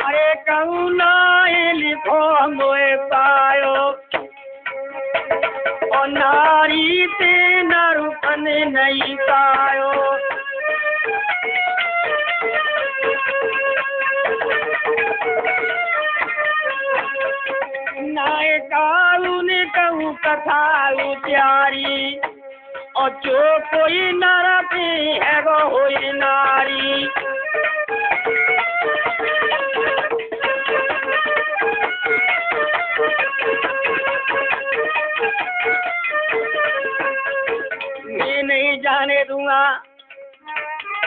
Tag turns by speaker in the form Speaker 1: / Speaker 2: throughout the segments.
Speaker 1: अरे कहुना लिखो मोए पायो और नारी ते नरुपन नहीं पायो। नाय काऊ ने कहूँ कथा उचारी और जो कोई नर पे है वो होई नारी। मैं नहीं जाने दूंगा,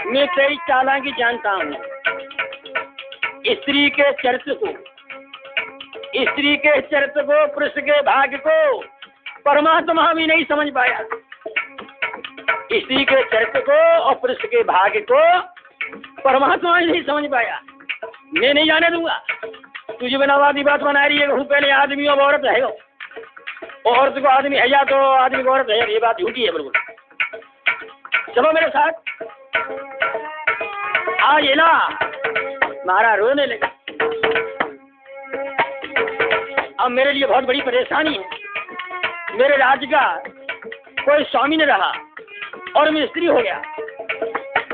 Speaker 1: मैं तेरी चालाकी जानता हूँ। स्त्री के चरित्र को, स्त्री के चरित्र को, पुरुष के भाग्य को परमात्मा भी नहीं समझ पाया। स्त्री के चरित्र को और पुरुष के भाग्य को परमात्मा भी नहीं समझ पाया। मैं नहीं जाने दूंगा। तुझे बनावादी बात बना रही है, पहले आदमी और औरत है, औरत को आदमी है या तो आदमी को औरत है, ये बात झूठी है बिल्कुल। चलो मेरे साथ। आज इला महाराज रोने लगा। अब मेरे लिए बहुत बड़ी परेशानी है। मेरे राज्य का कोई स्वामी न रहा और मैं स्त्री हो गया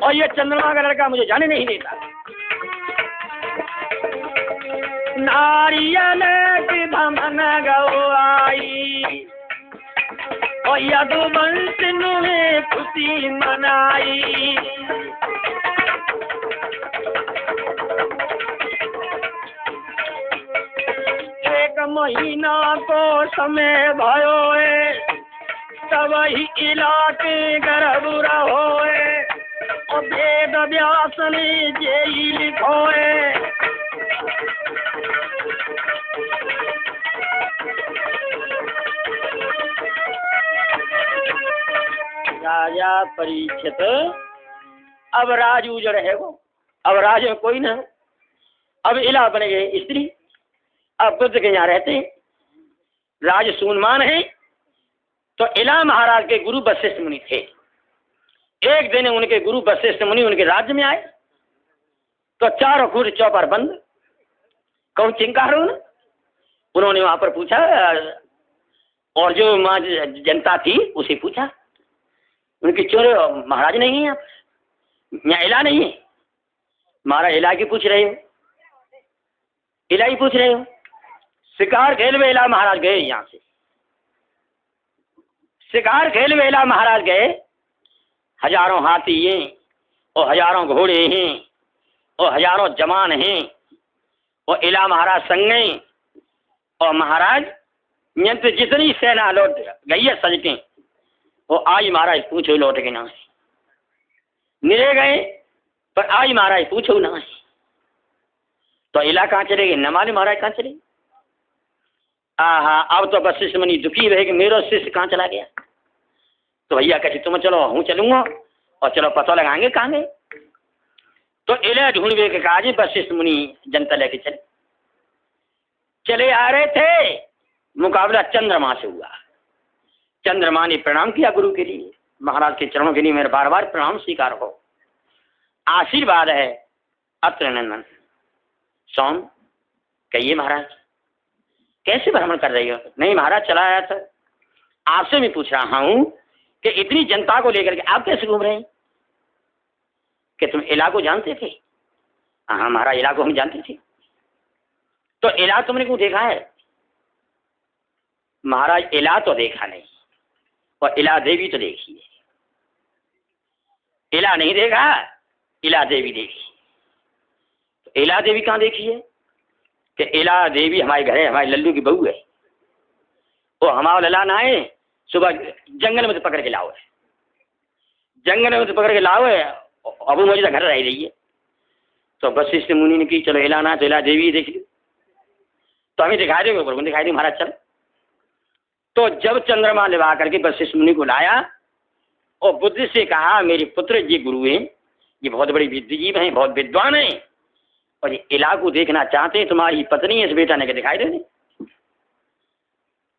Speaker 1: और ये चंद्रमा का लड़का मुझे जाने नहीं देता। नारियल की धमन गवाई और यदुवंश ने खुशी मनाई। एक महीना को समय भयो है, तब ही इलाके गर्भ रहोए और वेद व्यास ने जेई लिखोए। राजा परीक्षित, अब राज उजड़ है वो, अब राज में कोई न, अब इला बन गए स्त्री। अब बुद्ध के यहाँ रहते हैं, राज सूनमान है। तो इला महाराज के गुरु वशिष्ठ मुनि थे। एक दिन उनके गुरु वशिष्ठ मुनि उनके राज्य में आए तो चारों खुद चौपर बंद, कौन चिंकार हो न? उन्होंने वहां पर पूछा और जो वहां जनता थी उसे पूछा, उनकी चोर महाराज नहीं है, यहाँ इला नहीं है। महाराज इला की पूछ रहे हो, इला ही पूछ रहे हो। शिकार खेल में इला महाराज गए, यहाँ से शिकार खेल में इला महाराज गए। हजारों हाथी हैं और हजारों घोड़े हैं और हजारों जवान हैं और इला महाराज संग हैं। और महाराज यंत्र जितनी सेना लौट गई है सज के, वो आई महाराज पूछो लौट के ना, मिले गए पर आई महाराज पूछो ना। तो इला कहाँ चले गए, न मालूम महाराज कहाँ चले। अब तो वशिष्ठ मुनि दुखी रहे कि मेरा शिष्य कहाँ चला गया। तो भैया कहते तुम चलो, हूँ चलूंगा और चलो पता लगाएंगे कहाँ गए। तो इला ढूंढवे के कहा वशिष्ठ मुनि जनता लेके चले आ रहे थे। मुकाबला चंद्रमा से हुआ। चंद्रमा ने प्रणाम किया गुरु के लिए, महाराज के चरणों के लिए मेरा बार बार प्रणाम स्वीकार हो, आशीर्वाद है। अत्र नंदन सोम कहिए महाराज कैसे भ्रमण कर रही हो। नहीं महाराज चला आया था, आपसे मैं पूछ रहा हूं कि इतनी जनता को लेकर के आप कैसे घूम रहे हैं, कि तुम इला को जानते थे। हाँ महाराज इला को हम जानते थे। तो इला तुमने क्यों देखा है। महाराज इला तो देखा नहीं और इला देवी तो देखी है। इला नहीं देखा, इला देवी देखी। तो इला देवी कहाँ देखी है कि इला देवी हमारे घर है, हमारे लल्लू की बहू है। वो हमारा लला ना है, सुबह जंगल में से पकड़ के लाओ है, जंगल में से पकड़ के लाओ है। अब मुझे घर रह रही है। तो वशिष्ठ मुनि ने की चलो इला ना तो इला देवी देख ली। तो हमें दिखाई देंगे, प्रभु दिखाई दी महाराज चल। तो जब चंद्रमा लिवा करके वशिष्ठ मुनि को लाया और बुद्ध से कहा मेरे पुत्र ये गुरु हैं, ये बहुत बड़े विद्यजीव हैं, बहुत विद्वान हैं और ये इला को देखना चाहते हैं, तुम्हारी पत्नी है इस बेटा ने के दिखाई दे।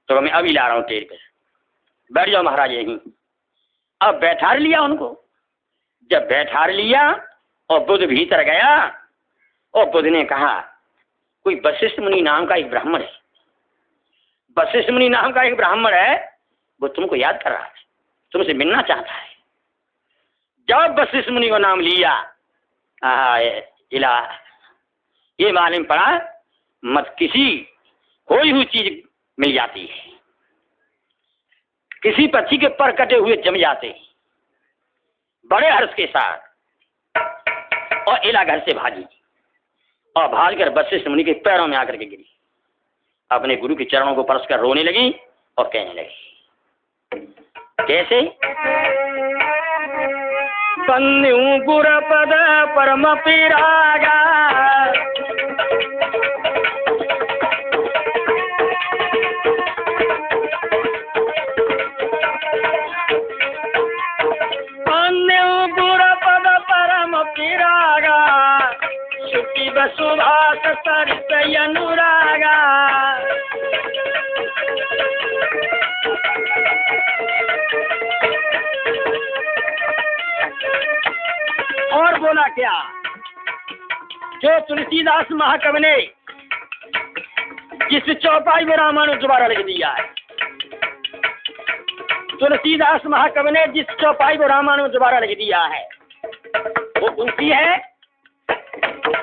Speaker 1: तो मैं अभी ला रहा हूँ टेर पे, बैठ जाओ महाराज यहीं। अब बैठार लिया उनको। जब बैठार लिया और बुद्ध भीतर गया और बुद्ध ने कहा कोई वशिष्ठ मुनि नाम का एक ब्राह्मण है, वशिष्ठ मुनि नाम का एक ब्राह्मण है, वो तुमको याद कर रहा है, तुमसे मिलना चाहता है। जब वशिष्ठ मुनि को नाम लिया इला ये मालूम पड़ा मत किसी खोई हुई चीज मिल जाती है, किसी पक्षी के पर कटे हुए जम जाते बड़े हर्ष के साथ। और इला घर से भागी और भागकर वशिष्ठ मुनि के पैरों में आकर के गिरी, अपने गुरु के चरणों को परस कर रोने लगी और कहने लगी कैसे बंदू गुर पद परम पिरागा सुभाष सरित अनुरागा। और बोला क्या जो तुलसीदास महाकवि ने जिस चौपाई में रामायण दोबारा लिख दिया है, तुलसीदास महाकवि ने जिस चौपाई में रामायण दोबारा लिख दिया है वो उनकी है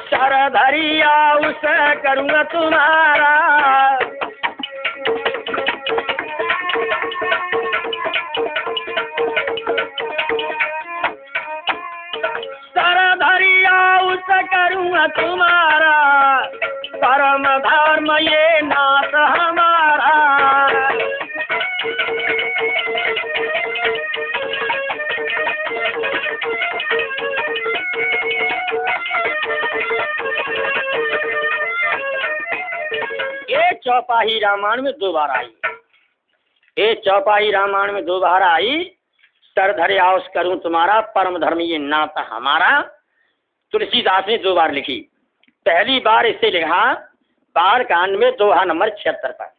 Speaker 1: सर धरिया उसे करूँगा तुम्हारा। सर धरिया उसे करूँगा तुम्हारा, परम धर्म ये नाथ हमारा। चौपाही रामायण में दो बार आई, ये चौपाही रामायण में दो बार आई। सर धरे आओस करूं तुम्हारा, परम धर्म ये नाथ हमारा। तुलसीदास ने दो बार लिखी। पहली बार इसे लिखा बाल कांड में दोहा नंबर 76 पर,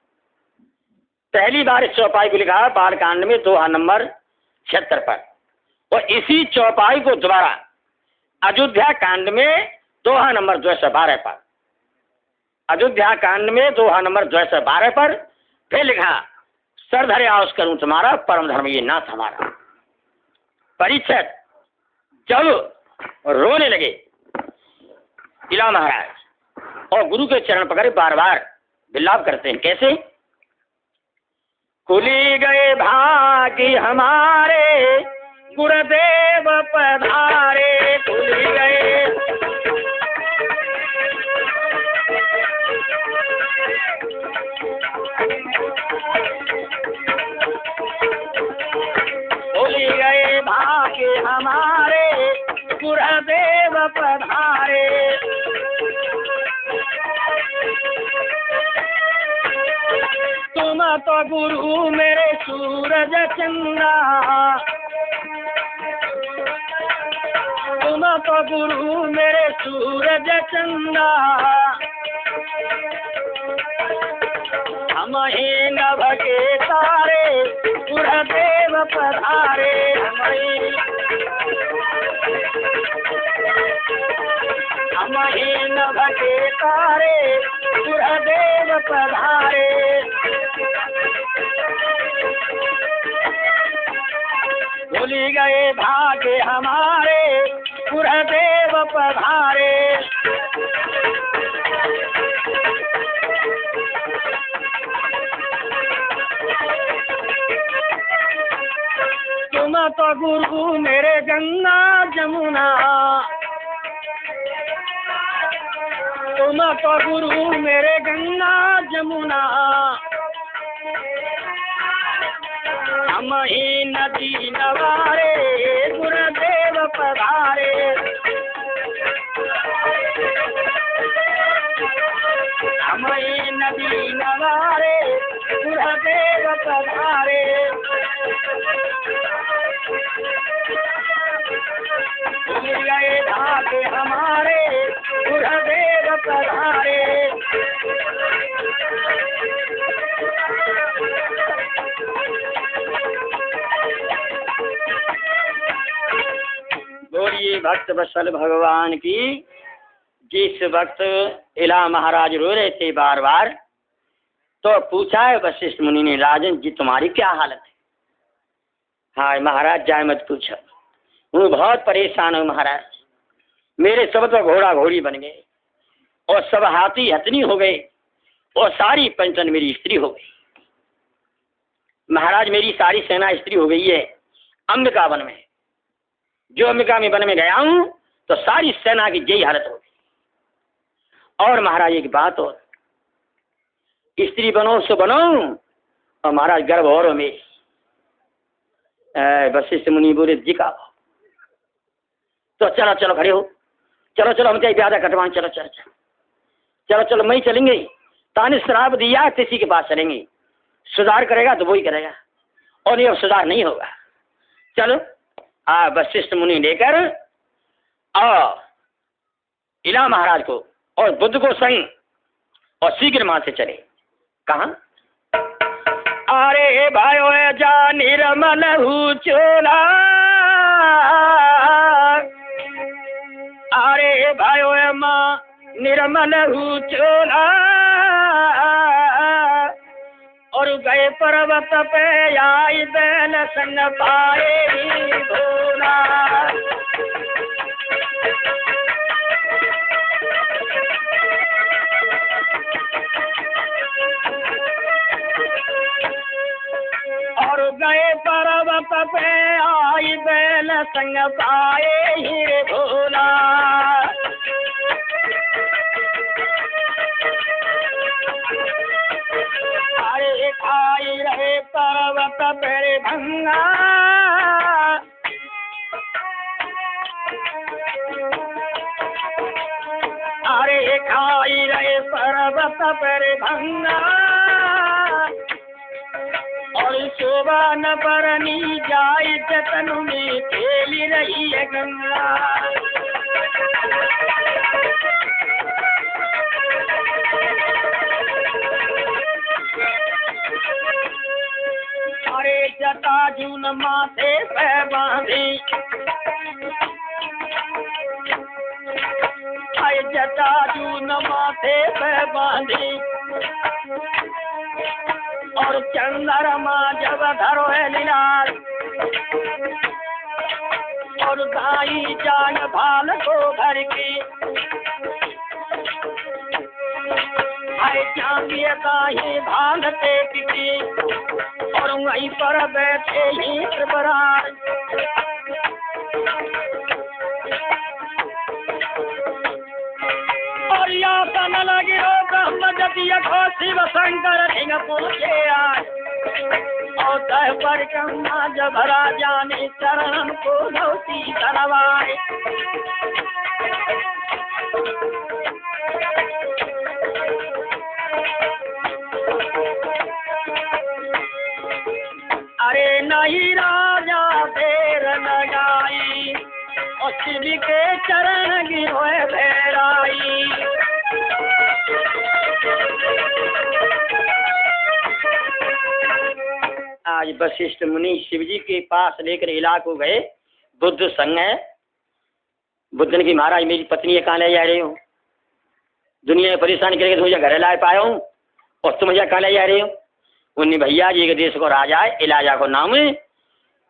Speaker 1: पहली बार इस चौपाई को लिखा बाल कांड में दोहा नंबर 76 पर। और इसी चौपाई को दोबारा अयोध्या कांड में दोहा नंबर 212 पर, अयोध्या कांड में दोहा नंबर 212 पर फिर लिखा सर धरे आओस करूं तुम्हारा, परम धर्म ये नाथ हमारा। परीक्षित जब रोने लगे इला महाराज और गुरु के चरण पकड़े बार बार विलाप करते हैं कैसे खुली गए भाग्य हमारे गुरुदेव पधारे, खुली गए खुली गए भाग्य हमारे गुरुदेव पधारे। तुम तो गुरु मेरे सूरज चंद्रा, तुम तो गुरु मेरे सूरज चंद्रा। हम ही नभ के तारे गुरुदेव पधारे, हम ही नभ के तारे गुरुदेव पधारे। भूली गए भाग्य हमारे गुरुदेव पधारे। तुम तो गुरु मेरे गंगा जमुना, तुम तो गुरु मेरे गंगा जमुना। हम ही नदी नवारे गुरुदेव पधारे, हम ही नदी नवारे गुरुदेव पधारे। भूल गए भाग्य हमारे गुरुदेव पधारे। बोलिए बोलिए भक्त वत्सल भगवान की। जिस वक्त इला महाराज रो रहे थे बार बार, तो पूछा है वशिष्ठ मुनि ने, राजन जी तुम्हारी क्या हालत है? हाँ महाराज जाए मत पूछो, मैं बहुत परेशान हूँ महाराज। मेरे सब तो घोड़ा घोड़ी बन गए और सब हाथी हथनी हो गए और सारी पंचन मेरी स्त्री हो गई। महाराज मेरी सारी सेना स्त्री हो गई है अंबिका वन में। जो अंबिका में वन में गया हूँ तो सारी सेना की यही हालत हो गई। और महाराज एक बात और, स्त्री बनो सो बनो और महाराज गर्भ और में। वशिष्ठ मुनि बोले जी का, तो चलो चलो खड़े हो, चलो चलो हम चाहिए ज्यादा कटवान, चलो चलो चलो चलो चलो मैं चलेंगे। ताने श्राप दिया किसी के पास चलेंगे, सुधार करेगा तो वही करेगा और ये सुधार नहीं होगा। चलो वशिष्ठ मुनि लेकर और इला महाराज को और बुद्ध को संग और शीघ्र वहां से चले। कहा? अरे भाइयों जा निर्मल हूँ चोला, अरे भाइयों माँ निर्मल हूँ चोला, और गए पर्वत पे आई बैल संग पाए भोला। और गए पर्वत पे आई बैल संग पाए हीरे भोला। अरे खाई रहे पर्वत पेरे भंगा, अरे खाई रहे पर्वत पेरे भंगा, और शोभा न बरनी जाई जतन में खेली रही है गंगा। अरे जटा जून माथे पे बांधी, अरे जटा जून माथे पे बांधी, और चंद्रमा जब धरो है लीलार, और गाई जान भाल को घर की, आए चांदिए गाही भालते किसी, और वहीं पर बैठे ही त्रिपुरार। और यातन लगी हो ब्रह्म जतिय खो शिव शंकर ढिंग पूछे आए, और कह परिक्रमा जब राजा ने चरण को धोती करवाए। अरे नहीं राजा देर लगाई, और शिव के चरण गिरोए भेराई। आज वशिष्ठ मुनि शिव जी के पास लेकर इला को गए। बुद्ध संग है। बुद्ध ने की महाराज मेरी पत्नी कहाँ ले जा रही हो? दुनिया में परेशान करके तुम घर ला पाया हूँ और तुम कहाँ ले जा रही हो? उन्हें भैया जी के देश को राजा है, इलाजा को नाम है।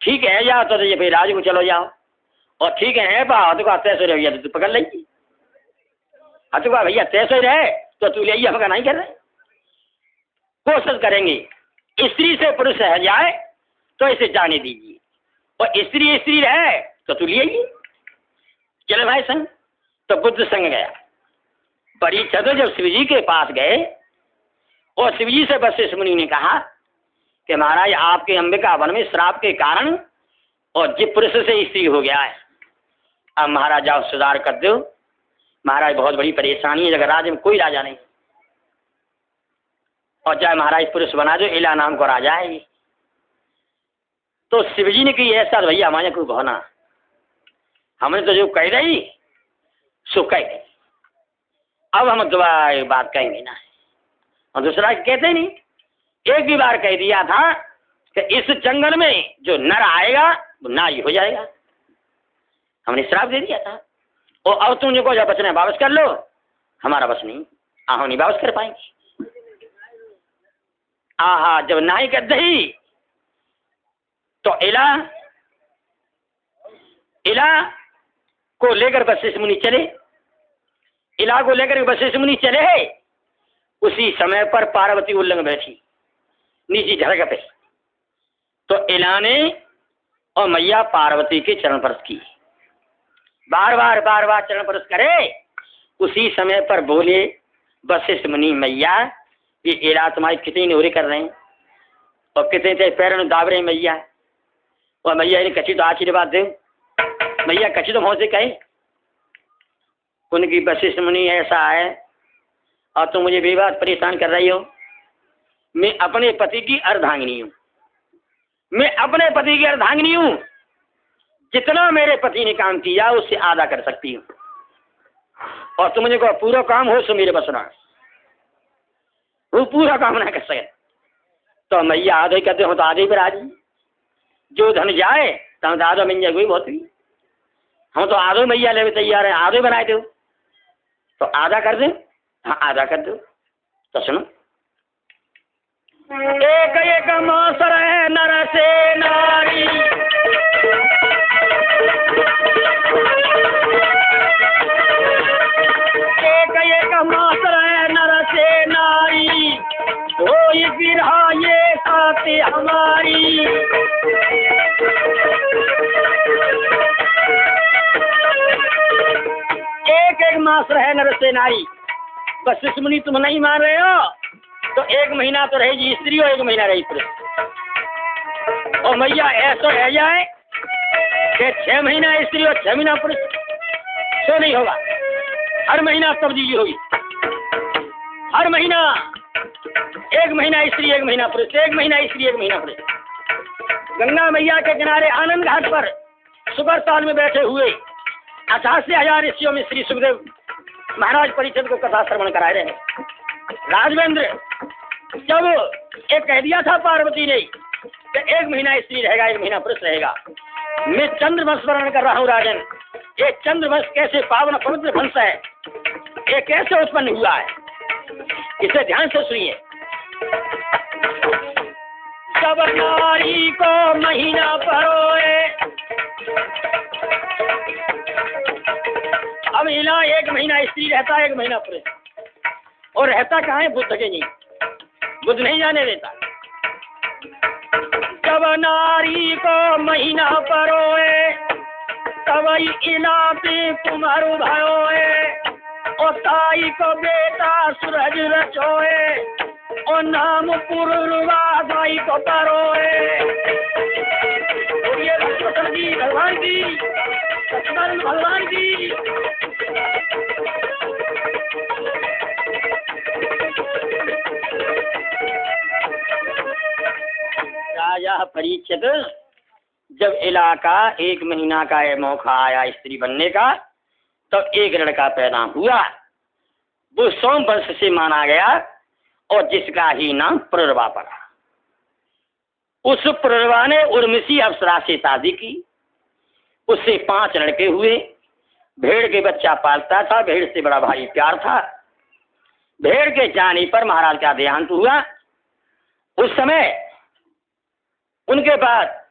Speaker 1: ठीक है जाओ तो ये फिर राज को चलो जाओ, और ठीक है हथुआ तैसो रह गया तो तू पकड़ लेगी। हथुआ भैया तैसो रहे तो तू ले हम नहीं कर रहे। कोशिश करेंगे स्त्री से पुरुष रह जाए तो इसे जाने दीजिए, और स्त्री स्त्री रहे तो तू ले चले भाई संग। तो बुद्ध संग गया। परीक्षित जब शिव जी के पास गए और शिव जी से वशिष्ठ मुनि ने कहा कि महाराज आपके अंबिका वन में श्राप के कारण और जिस पुरुष से स्त्री हो गया है, अब महाराज जाओ सुधार कर दो। महाराज बहुत बड़ी परेशानी है, जगह राज्य में कोई राजा नहीं, और चाहे महाराज पुरुष बना दो, इला नाम को राजा है। तो शिवजी ने की ऐसा भैया हमारे कोई भावना, हमने तो जो कह रही सो कह गई, अब हम दोबारा बात कहेंगे ना। और दूसरा कहते नहीं, एक भी बार कह दिया था कि इस जंगल में जो नर आएगा वो नारी हो जाएगा। हमने श्राप दे दिया था। और अब तुम जो जब बचना है वापस कर लो, हमारा बस नहीं, हम नहीं वापस कर पाएंगे। आहा, जब नाई कर दही तो इला को लेकर वशिष्ठ मुनि चले। इला को लेकर वशिष्ठ मुनि चले। उसी समय पर पार्वती उल्लंघ बैठी नीचे झड़क पे। तो इला ने और मैया पार्वती के चरण स्पर्श की, बार बार चरण स्पर्श करे। उसी समय पर बोले वशिष्ठ मुनि, मैया ये इला तुम्हारी कितनी नोरे कर रहे हैं और कितने तेरे पैरों में दाब रहे हैं मैया। और मैया ने कच्ची तो आशीर्वाद दे, मैया कच्ची तो मुँह से कहे उनकी वशिष्ठ मुनि ऐसा है और तुम मुझे बेबात परेशान कर रही हो। मैं अपने पति की अर्धांगिनी हूँ, मैं अपने पति की अर्धांगिनी हूँ। जितना मेरे पति ने काम किया उससे आधा कर सकती हूँ और तुम मुझे को पूरा काम हो सो मेरे बसना, वो पूरा काम ना कर सके। तो मैया आधे कहते हो तो आधे पर राजी, जो धन जाए तो हम तो आधो मिल जाए, बहुत हुई, हम तो आधो मैया ले तैयार है, आधो बनाए दो तो आधा कर दे। हाँ आधा कर दो। तो सुनो, एक एक मासर है नर से नारी, एक एक मासर है नर से नारी, कोई बिरहा ये साथी हमारी। एक एक मास रहे नर से नारी। वशिष्ठ मुनि तुम नहीं मान रहे हो तो 1 महीना तो रहेगी स्त्री और 1 महीना रहेगी पुरुष। और मैया ऐसा रह जाए कि 6 महीना स्त्री और 6 महीना पुरुष, तो नहीं होगा। हर महीना तब्दीली होगी, हर महीना 1 महीना स्त्री 1 महीना पुरुष, 1 महीना स्त्री 1 महीना पुरुष। गंगा मैया के किनारे आनंद घाट पर सुगर ताल में बैठे हुए 88,000 ऋषियों में श्री सुखदेव महाराज परीक्षित को कथा श्रवण कराए रहे। राजवेंद्र जब एक कह दिया था पार्वती ने कि 1 महीना स्त्री रहेगा 1 महीना पुरुष रहेगा। मैं चंद्रवंश वर्णन कर रहा हूँ राजन। ये चंद्रवंश कैसे पावन पवित्र वंश है, ये कैसे उत्पन्न हुआ है, इसे ध्यान से सुनिए। सब नारी को महीना परोए, अब इला 1 महीना स्त्री रहता 1 महीना पुरुष, और रहता कहाँ है, बुद्ध के नहीं, बुद्ध नहीं जाने देता। जब नारी को महीना परोए तब इला पे कुमारू भयोए, और ताई को बेटा सूरज रचोए, और नाम पुरुवा दाई को परोए। जी भगवान की, सच्चिदानंद भगवान की। राजा परीक्षित जब इलाका 1 महीना का मौका आया स्त्री बनने का, तो एक लड़का पैदा हुआ। वो सोम वंश से माना गया और जिसका ही नाम पुरुरवा पड़ा। उस पुरुरवा ने उर्वशी अप्सरा से शादी की, उससे 5 लड़के हुए। भेड़ के बच्चा पालता था, भेड़ से बड़ा भारी प्यार था। भेड़ के जाने पर महाराज का देहांत हुआ। उस समय उनके बाद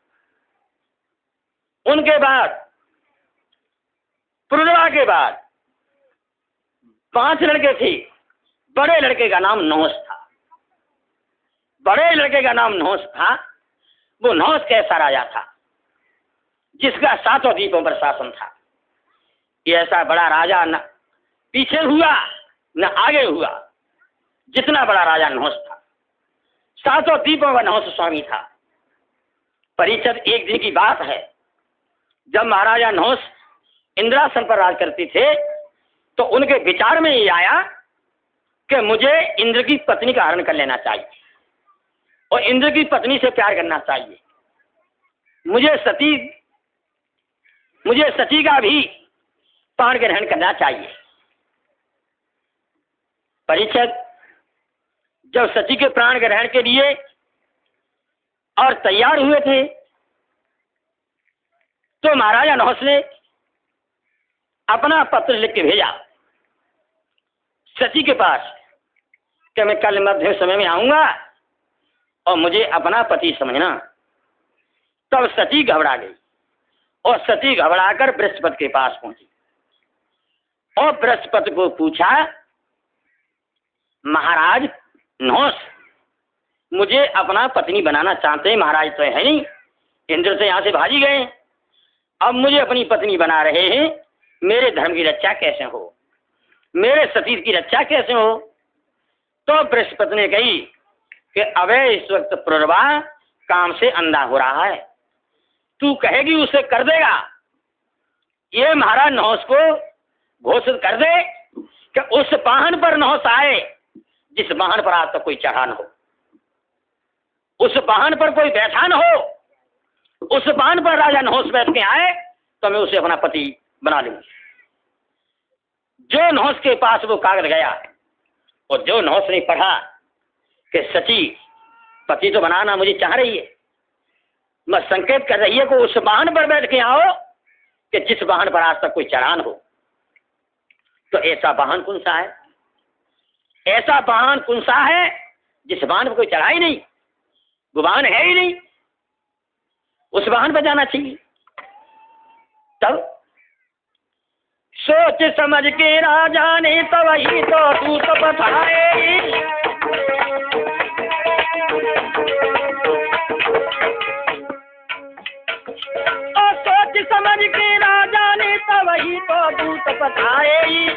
Speaker 1: पुरुरवा के बाद 5 लड़के थे। बड़े लड़के का नाम नहुष था। बड़े लड़के का नाम नहुष था। वो नहुष कैसा राजा था जिसका 7 द्वीपों पर शासन था। ये ऐसा बड़ा राजा न पीछे हुआ न आगे हुआ, जितना बड़ा राजा नहुष था। 7 द्वीपों का नहुष स्वामी था। परीक्षित एक दिन की बात है, जब महाराजा नहुष इंद्रासन पर राज करते थे तो उनके विचार में ये आया कि मुझे इंद्र की पत्नी का हरण कर लेना चाहिए और इंद्र की पत्नी से प्यार करना चाहिए। मुझे सती का भी प्राण ग्रहण करना चाहिए। परीक्षित जब सती के प्राण ग्रहण के लिए और तैयार हुए थे तो महाराजा नहुष ने अपना पत्र लिख के भेजा सची के पास कि मैं कल मध्य समय में आऊंगा और मुझे अपना पति समझना। तब सती घबरा गई और सती घबराकर बृहस्पति के पास पहुंची और बृहस्पति को पूछा, महाराज नहुस मुझे अपना पत्नी बनाना चाहते हैं, महाराज तो है नहीं, इंद्र से यहाँ से भागी गए, अब मुझे अपनी पत्नी बना रहे हैं, मेरे धर्म की रक्षा कैसे हो, मेरे सती की रक्षा कैसे हो। तो बृहस्पति ने कही कि अबे इस वक्त पुरवा काम से अंधा हो रहा है, तू कहेगी उसे कर देगा। ये महाराज नहुस को घोषित कर दे कि उस वाहन पर नहुस आए जिस वाहन पर आज तक कोई चढ़ा न हो, उस वाहन पर कोई बैठा न हो, उस वाहन पर राजा नहुस बैठ के आए तो मैं उसे अपना पति बना लूं। जो नहुस के पास वो कागज गया और जो नहुस ने पढ़ा कि सची पति तो बनाना मुझे चाह रही है, मैं संकेत कर रही है कि उस वाहन पर बैठ के आओ कि जिस वाहन पर आज तक कोई चढ़ान हो। तो ऐसा वाहन कौन सा है, ऐसा वाहन कौन सा है जिस वाहन पर कोई चढ़ा ही नहीं, वो वाहन है ही नहीं, उस वाहन पर जाना चाहिए। तब सोच समझ के राजा ने तो वही तो दूत बताए, और सोच समझ के राजा ने तो वही तो दूत बताए,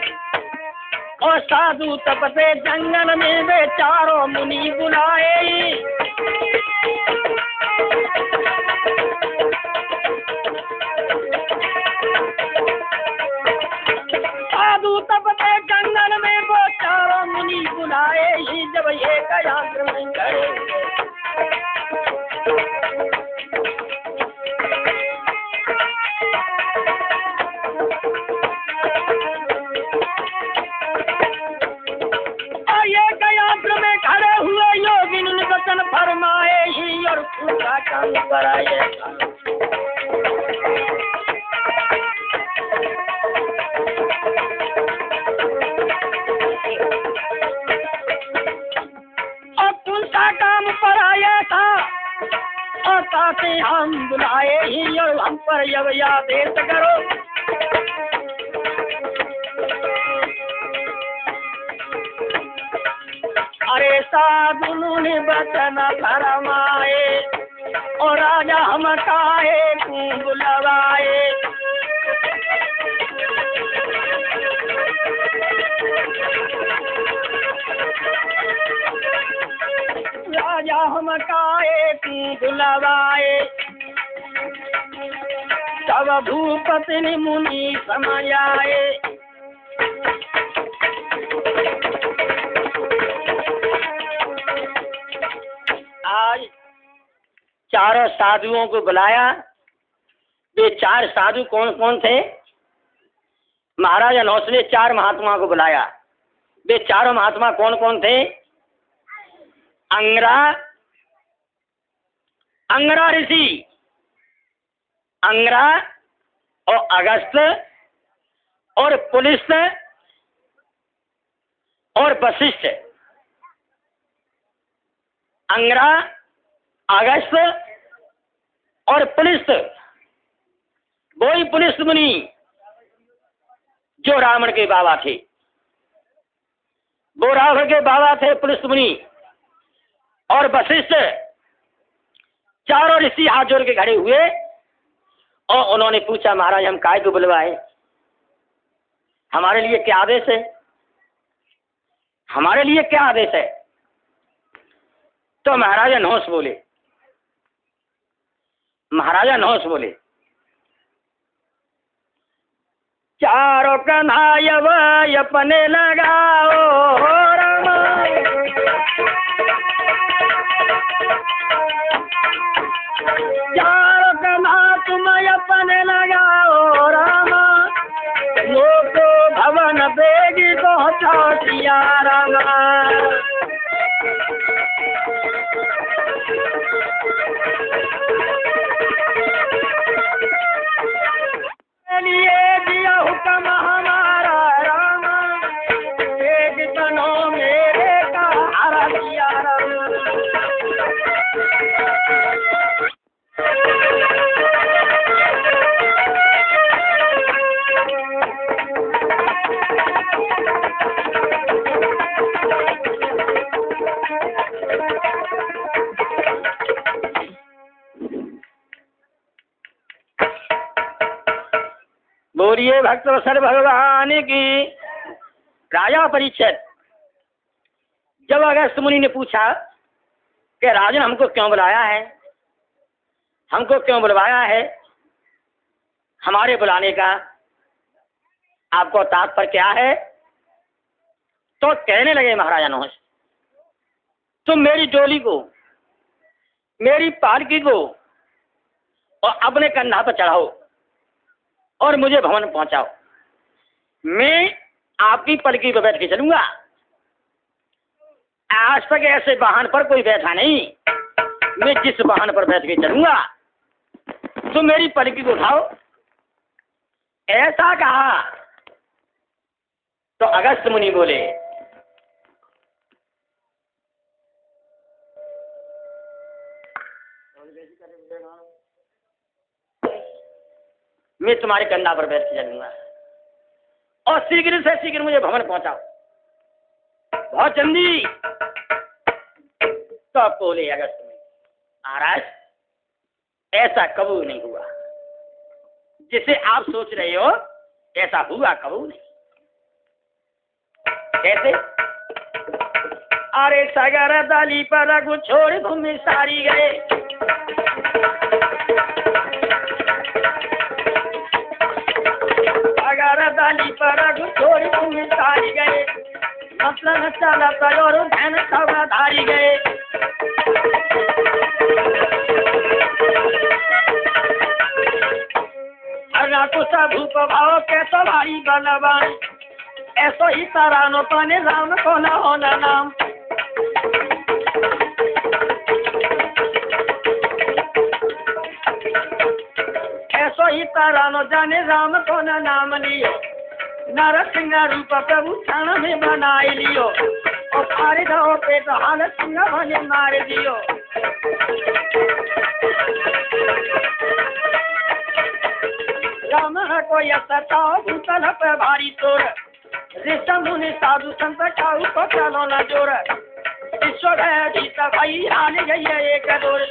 Speaker 1: और साधु तपते जंगल में वे चारों मुनि बुलाए। साधु तपते जंगल में वो चारों मुनि बुलाए ही, जब ये कयाग्र में गए फरमाए ही और पूरा काम कराए। और पूरा काम कराया था और ताते हम बुलाए ही और हम पर यव आदेश करो। अरे साधु ने बचन फरमाए और राजा हम काहे तू बुलवाए। राजा हम काहे तू बुलवाए, तब भूपति मुनि समझ आए। आज चारों साधुओं को बुलाया। वे चार साधु कौन कौन थे? महाराजा नहुस ने चार महात्माओं को बुलाया। वे चारों महात्मा कौन कौन थे? अंगरा, अंगरा ऋषि, अंगरा और अगस्त और पुलिस और वशिष्ठ। अंगरा, अगस्त और पुलिस, वही पुलिस मुनि जो रावण के बाबा थे, वो रावण के बाबा थे पुलिस मुनि और वशिष्ठ। चारों ऋषि हाथ जोड़ के खड़े हुए और उन्होंने पूछा, महाराज हम काय को बुलवाए, हमारे लिए क्या आदेश है, हमारे लिए क्या आदेश है? तो महाराजा नहुस बोले, महाराजा नहुस बोले, चारों कन्हाय अपने लगाओ रामा, चारों कन्हा तुम अपने लगाओ रामा, लोक भवन बेगी पहुँचा दिया रामा। लिए दिया हुक्म बोलिए भक्तवत्सल भगवान की। राजा परीक्षित, जब अगस्त मुनि ने पूछा कि राजन हमको क्यों बुलाया है, हमको क्यों बुलवाया है, हमारे बुलाने का आपको तात्पर्य क्या है, तो कहने लगे महाराजा नहुष, तुम मेरी डोली को, मेरी पालकी को और अपने कंधा पर चढ़ाओ और मुझे भवन पहुंचाओ। मैं आपकी पलकी पर बैठ के चलूंगा। आज तक ऐसे वाहन पर कोई बैठा नहीं, मैं जिस वाहन पर बैठ के चलूंगा तुम मेरी पलकी को उठाओ। ऐसा कहा तो अगस्त मुनि बोले, मैं तुम्हारे कंधा पर बैठ के चलूंगा और शीघ्र से शीघ्र मुझे भवन पहुंचाओ। बहुत जल्दी। तो बोले अगस्त मुनि, महाराज ऐसा कबू नहीं हुआ, जिसे आप सोच रहे हो ऐसा हुआ कबू नहीं। कैसे? अरे सगर दाली पर रघु छोड़ भूमि सारी गए, सगर दाली पर रघु छोड़ भूमि सारी गए, मतलब चला और धन सब धारी गए। कुशा भूप भाव कैसो भाई बलवान, ऐसो ही तरानो पाने राम को न होना नाम। ऐसो ही तरानो जाने राम को न नाम लियो, नरसिंह रूप प्रभु क्षण में बनाए लियो, और फारे दो पेट हाल सिंह बने मार दियो। राम को यताओ भूतल पर भारी तोर, ऋषभ मुनि साधु संत काऊ को चलो न जोर, ईश्वर है जीत भाई हाल यही एक दौर।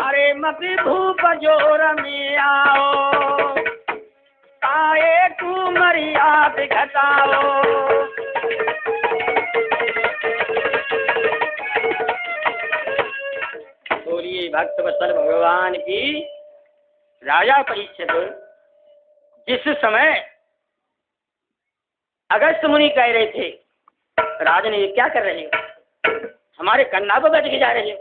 Speaker 1: अरे मत भूप जोर में आओ, आए कुमरिया घटाओ। बोलिए भक्तवत्सल भगवान की। राजा परीक्षित, जिस समय अगस्त मुनि कह रहे थे राजन ये क्या कर रहे हो, हमारे कन्ना पर बैठ के जा रहे हो,